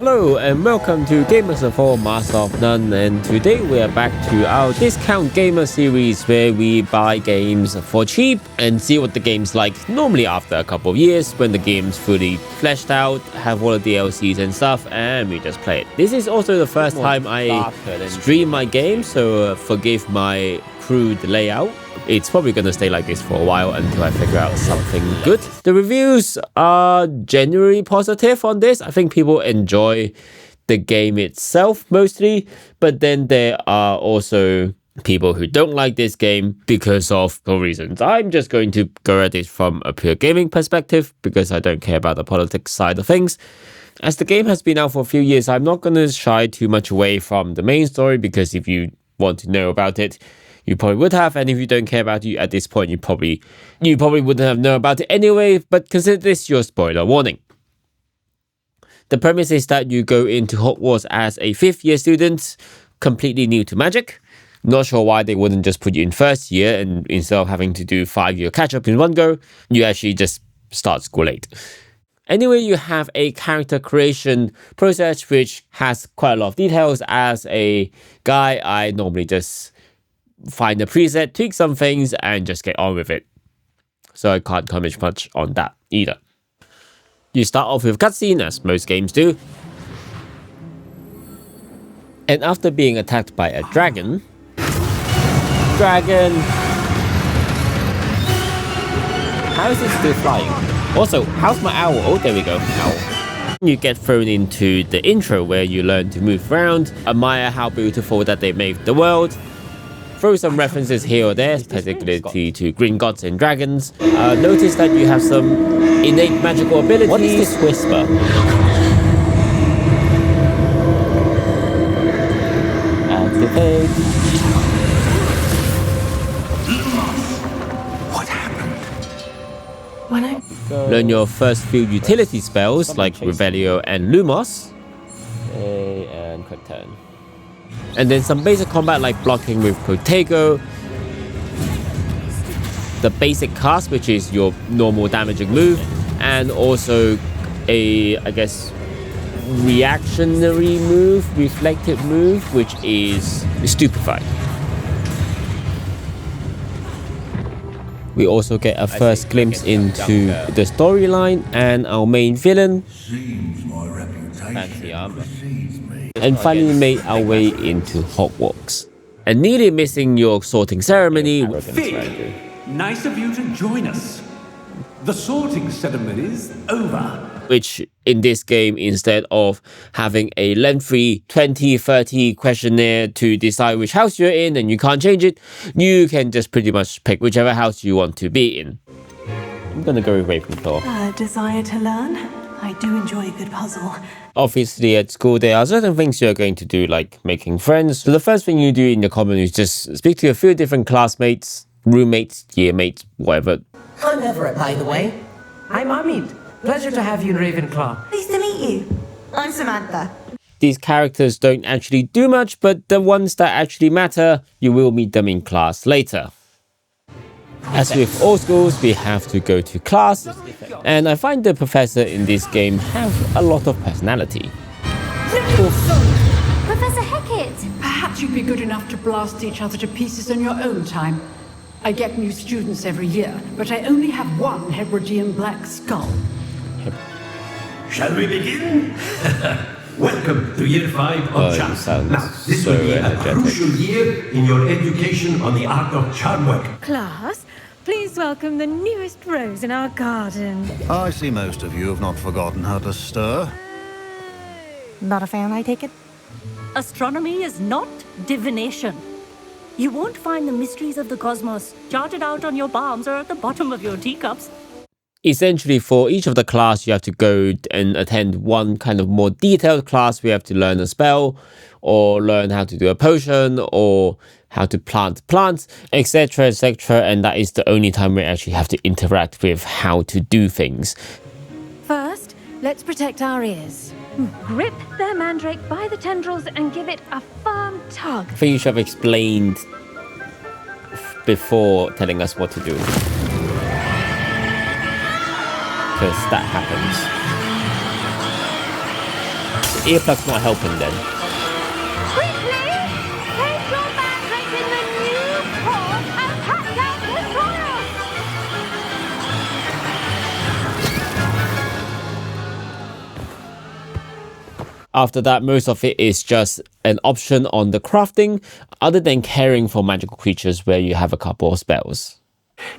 Hello and welcome to Gamers of All Master of None, and today we are back to our Discount Gamer series where we buy games for cheap and see what the game's like normally after a couple of years when the game's fully fleshed out, have all the DLCs and stuff, and we just play it. This is also the first time I stream my game, so forgive my crude layout. It's probably going to stay like this for a while until I figure out something good. The reviews are generally positive on this. I think people enjoy the game itself mostly, but then there are also people who don't like this game because of the reasons. I'm just going to go at it from a pure gaming perspective because I don't care about the politics side of things. As the game has been out for a few years, I'm not going to shy too much away from the main story because if you want to know about it, you probably would have, and if you don't care about it at this point, you probably wouldn't have known about it anyway, but consider this your spoiler warning. The premise is that you go into Hogwarts as a 5th year student, completely new to magic. Not sure why they wouldn't just put you in 1st year, and instead of having to do 5-year catch-up in one go, you actually just start school late. Anyway, you have a character creation process which has quite a lot of details. As a guy, I normally just find a preset, tweak some things, and just get on with it. So I can't comment much on that either. You start off with a cutscene, as most games do. And after being attacked by a dragon... How is it still flying? Also, how's my owl? Oh, there we go. Owl. You get thrown into the intro where you learn to move around, admire how beautiful that they made the world, throw some references here or there, particularly to green gods and dragons. Notice that you have some innate magical abilities. What is this whisper? Activate. What happened? When I learn your first few utility spells like Revelio and Lumos. And quick turn. And then some basic combat like blocking with Protego, the basic cast, which is your normal damaging move, and also a, I guess, reactionary move, reflective move, which is Stupefy. We also get a first glimpse into the storyline and our main villain. Seems my reputation precedes me. And finally made our way into Hogwarts. And nearly missing your sorting ceremony. Fig, nice of you to join us. The sorting ceremony's over. Which in this game, instead of having a lengthy 20-30 questionnaire to decide which house you're in and you can't change it, you can just pretty much pick whichever house you want to be in. I'm gonna go with Ravenclaw. desire to learn. I do enjoy a good puzzle. Obviously at school there are certain things you're going to do, like making friends. So the first thing you do in your common is just speak to a few different classmates, roommates, yearmates, whatever. I'm Everett, by the way. I'm Amit. Pleasure to have you in Ravenclaw. Pleased to meet you. I'm Samantha. These characters don't actually do much, but the ones that actually matter, you will meet them in class later. As with all schools, we have to go to class, and I find the professor in this game have a lot of personality. Professor Hecat! Perhaps you'd be good enough to blast each other to pieces on your own time. I get new students every year, but I only have one Hebridean black skull. Shall we begin? Welcome to year 5 of charm. Now, this so will be energetic. a crucial year in your education on the art of charm work. Class, please welcome the newest rose in our garden. I see most of you have not forgotten how to stir. Not a fan, I take it? Astronomy is not divination. You won't find the mysteries of the cosmos charted out on your palms or at the bottom of your teacups. Essentially, for each of the class, you have to go and attend one kind of more detailed class. We have to learn a spell, or learn how to do a potion, or how to plant plants, etc., etc. And that is the only time we actually have to interact with how to do things. First, let's protect our ears. Grip their mandrake by the tendrils and give it a firm tug. I think you should have explained before telling us what to do. Because that happens. earplugs not helping then. Quickly, take your bags in the new port and cut down the soil. After that, most of it is just an option on the crafting, other than caring for magical creatures where you have a couple of spells.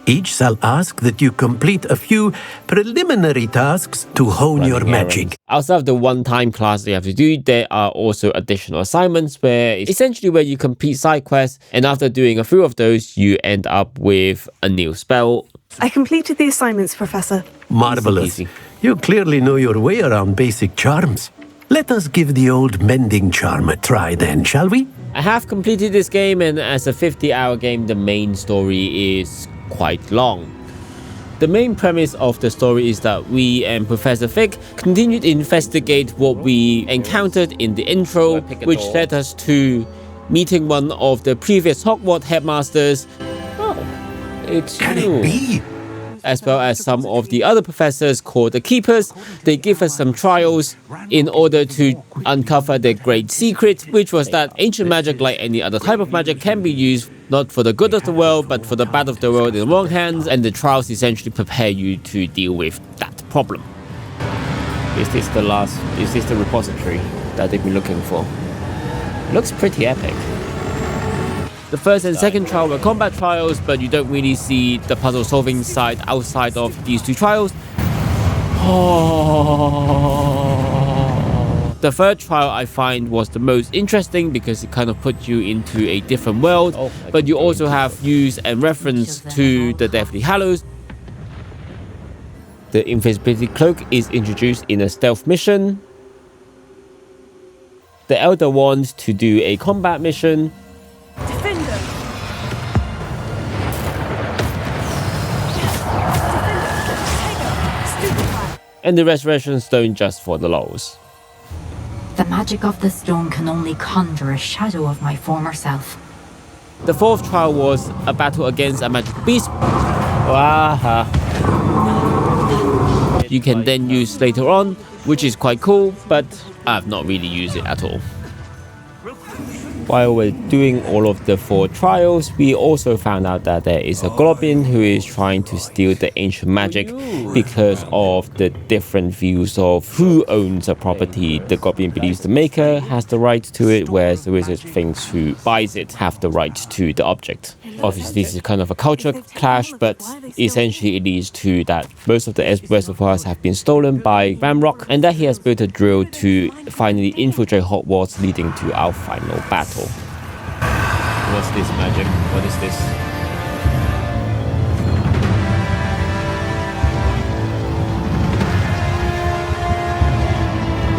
Each shall ask that you complete a few preliminary tasks to hone your magic. Outside of the one-time class you have to do, there are also additional assignments where it's essentially where you complete side quests, and after doing a few of those, you end up with a new spell. I completed the assignments, Professor. Marvelous. Easy. You clearly know your way around basic charms. Let us give the old mending charm a try then, shall we? I have completed this game, and as a 50-hour game, the main story is quite long. The main premise of the story is that we and Professor Fig continue to investigate what we encountered in the intro, which led us to meeting one of the previous Hogwarts headmasters. Oh, it's Can you. it be? As well as some of the other professors called the Keepers. They give us some trials in order to uncover the great secret, which was that ancient magic, like any other type of magic, can be used not for the good of the world, but for the bad of the world in the wrong hands, and the trials essentially prepare you to deal with that problem. Is this the repository that they've been looking for? Looks pretty epic. The first and second trial were combat trials, but you don't really see the puzzle solving side outside of these two trials. The third trial I find was the most interesting because it kind of put you into a different world, but you also have use and reference to the Deathly Hallows. The invisibility cloak is introduced in a stealth mission. The Elder Wand to do a combat mission. And the Resurrection Stone just for the lols. The magic of the stone can only conjure a shadow of my former self. The fourth trial was a battle against a magical beast. You can then use later on, which is quite cool, but I've not really used it at all. While we're doing all of the 4 trials, we also found out that there is a goblin who is trying to steal the ancient magic because of the different views of who owns a property. The goblin believes the maker has the right to it, whereas the wizard thinks who buys it have the right to the object. Obviously, this is kind of a culture clash, but essentially it leads to that most of the reservoirs have been stolen by Ramrock, and that he has built a drill to finally infiltrate Hogwarts, leading to our final battle. What's this magic? What is this?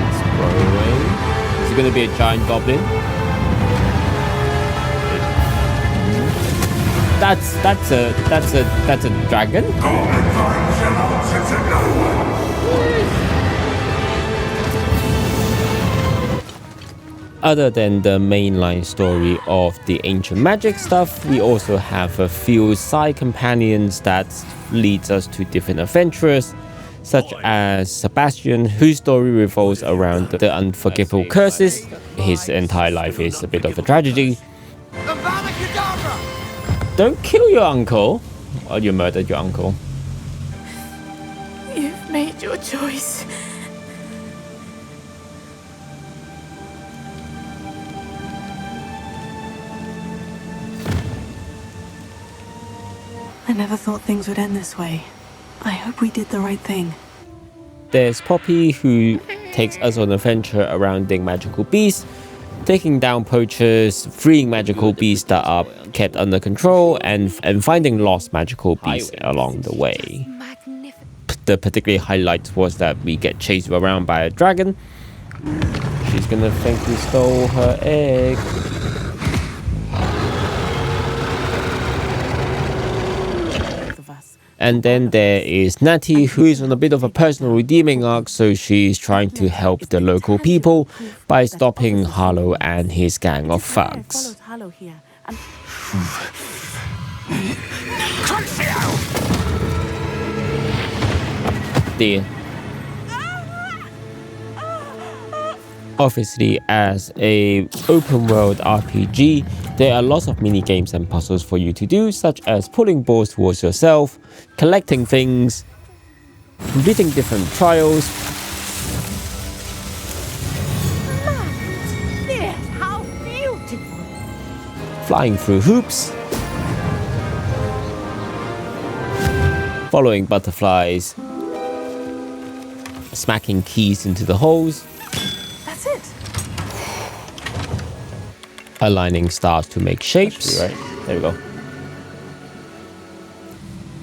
Let's throw away. Is it going to be a giant goblin? That's a dragon. Other than the mainline story of the ancient magic stuff, we also have a few side companions that leads us to different adventurers, such as Sebastian, whose story revolves around the unforgivable curses. His entire life is a bit of a tragedy. Don't kill your uncle, or you murdered your uncle. You've made your choice. I never thought things would end this way. I hope we did the right thing. There's Poppy, who takes us on an adventure around magical beasts, taking down poachers, freeing magical beasts that are kept under control, and finding lost magical beasts along the way. The particular highlight was that we get chased around by a dragon. She's gonna think we stole her egg. And then there is Natty, who is on a bit of a personal redeeming arc, so she's trying to help the local people by stopping Harlow and his gang of thugs. Dear. Obviously, as a open world RPG, there are lots of mini games and puzzles for you to do, such as pulling balls towards yourself, collecting things, completing different trials. Yes, how beautiful! Flying through hoops, following butterflies, smacking keys into the holes. That's it. Aligning stars to make shapes. Right, there we go.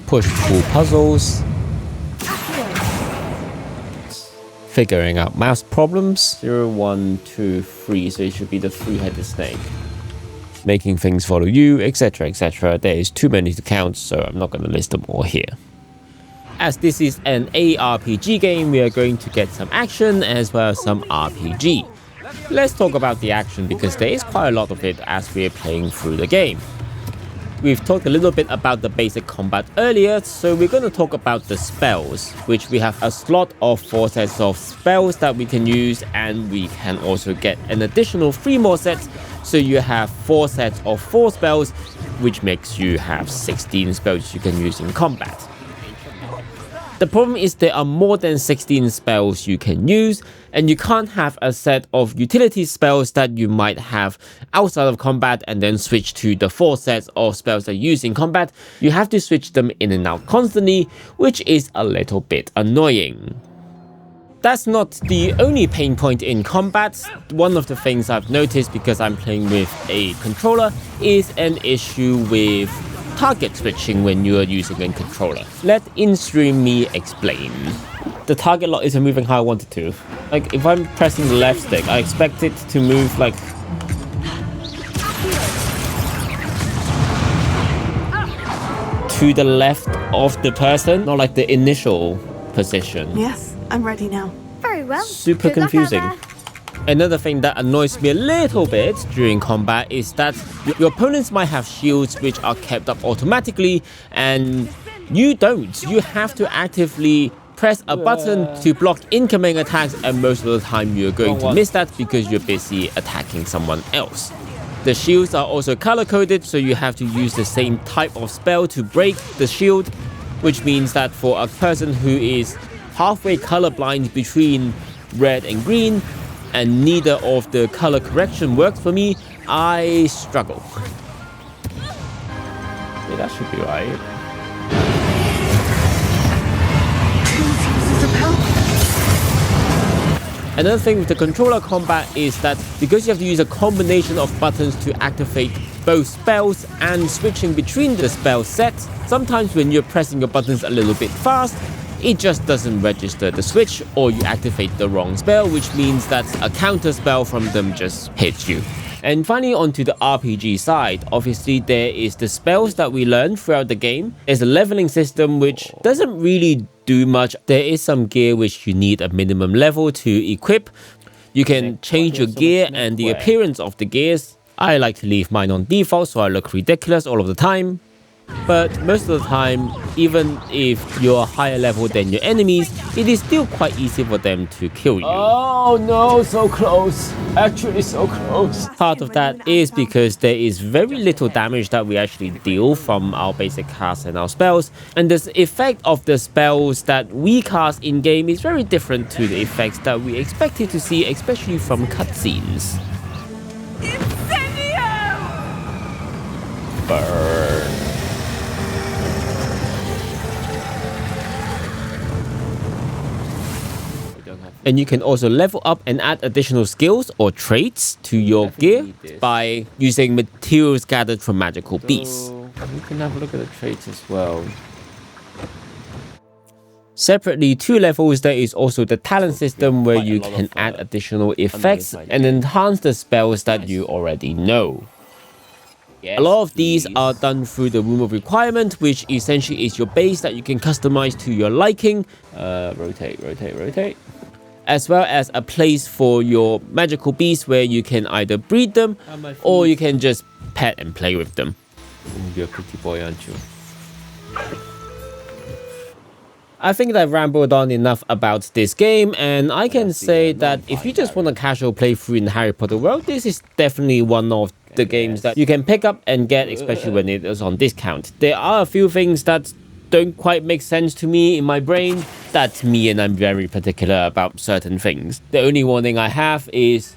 Push-pull puzzles. Figuring out mouse problems. 0, 1, 2, 3. So it should be the three-headed snake. Making things follow you, etc, etc. There is too many to count, so I'm not going to list them all here. As this is an ARPG game, we are going to get some action as well as some RPG. Let's talk about the action because there is quite a lot of it as we're playing through the game. We've talked a little bit about the basic combat earlier, so we're going to talk about the spells, which we have a slot of 4 sets of spells that we can use, and we can also get an additional 3 more sets, so you have 4 sets of 4 spells, which makes you have 16 spells you can use in combat. The problem is there are more than 16 spells you can use, and you can't have a set of utility spells that you might have outside of combat and then switch to the 4 sets of spells that you use in combat. You have to switch them in and out constantly, which is a little bit annoying. That's not the only pain point in combat. One of the things I've noticed because I'm playing with a controller is an issue with target switching when you are using a controller. Let in-stream me explain. The target lock isn't moving how I want it to. Like, if I'm pressing the left stick, I expect it to move like... to the left of the person, not like the initial position. Yes, I'm ready now. Very well. Super Good luck out confusing. there. Another thing that annoys me a little bit during combat is that your opponents might have shields which are kept up automatically and you don't. You have to actively press a button to block incoming attacks, and most of the time you're going to miss that because you're busy attacking someone else. The shields are also color-coded, so you have to use the same type of spell to break the shield, which means that for a person who is halfway colorblind between red and green, and neither of the color correction works for me, I struggle. Yeah, that should be right. Another thing with the controller combat is that because you have to use a combination of buttons to activate both spells and switching between the spell sets, sometimes when you're pressing your buttons a little bit fast, it just doesn't register the switch, or you activate the wrong spell, which means that a counter spell from them just hits you. And finally, onto the RPG side, obviously there is the spells that we learn throughout the game. There's a leveling system which doesn't really do much. There is some gear which you need a minimum level to equip. You can change your gear and the appearance of the gears. I like to leave mine on default so I look ridiculous all of the time. But most of the time, even if you're higher level than your enemies, it is still quite easy for them to kill you. Oh no, so close. Actually so close. Part of that is because there is very little damage that we actually deal from our basic casts and our spells. And the effect of the spells that we cast in-game is very different to the effects that we expected to see, especially from cutscenes. Burn. And you can also level up and add additional skills or traits to your gear by using materials gathered from magical beasts. You can have a look at the traits as well. Separately, 2 levels, there is also the talent system where you can add additional effects and enhance the spells that you already know. A lot of these are done through the Room of Requirement, which essentially is your base that you can customize to your liking. Rotate. As well as a place for your magical beasts where you can either breed them or you can just pet and play with them. You're a pretty boy, aren't you? I think I've rambled on enough about this game, and I can say that if you just want a casual playthrough in the Harry Potter world, this is definitely one of the games that you can pick up and get, especially when it is on discount. There are a few things that don't quite make sense to me in my brain. That's me, and I'm very particular about certain things. The only warning I have is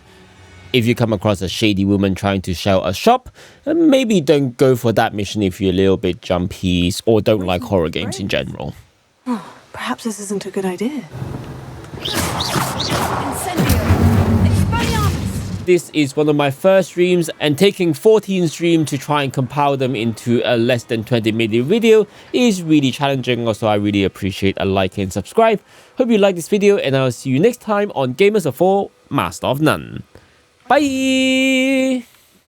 if you come across a shady woman trying to shell a shop, maybe don't go for that mission if you're a little bit jumpy or don't like horror games in general. Oh, perhaps this isn't a good idea. This is one of my first streams, and taking 14 streams to try and compile them into a less than 20-minute video is really challenging. Also, I really appreciate a like and subscribe. Hope you like this video, and I'll see you next time on Gamers of 4 Master of None. Bye!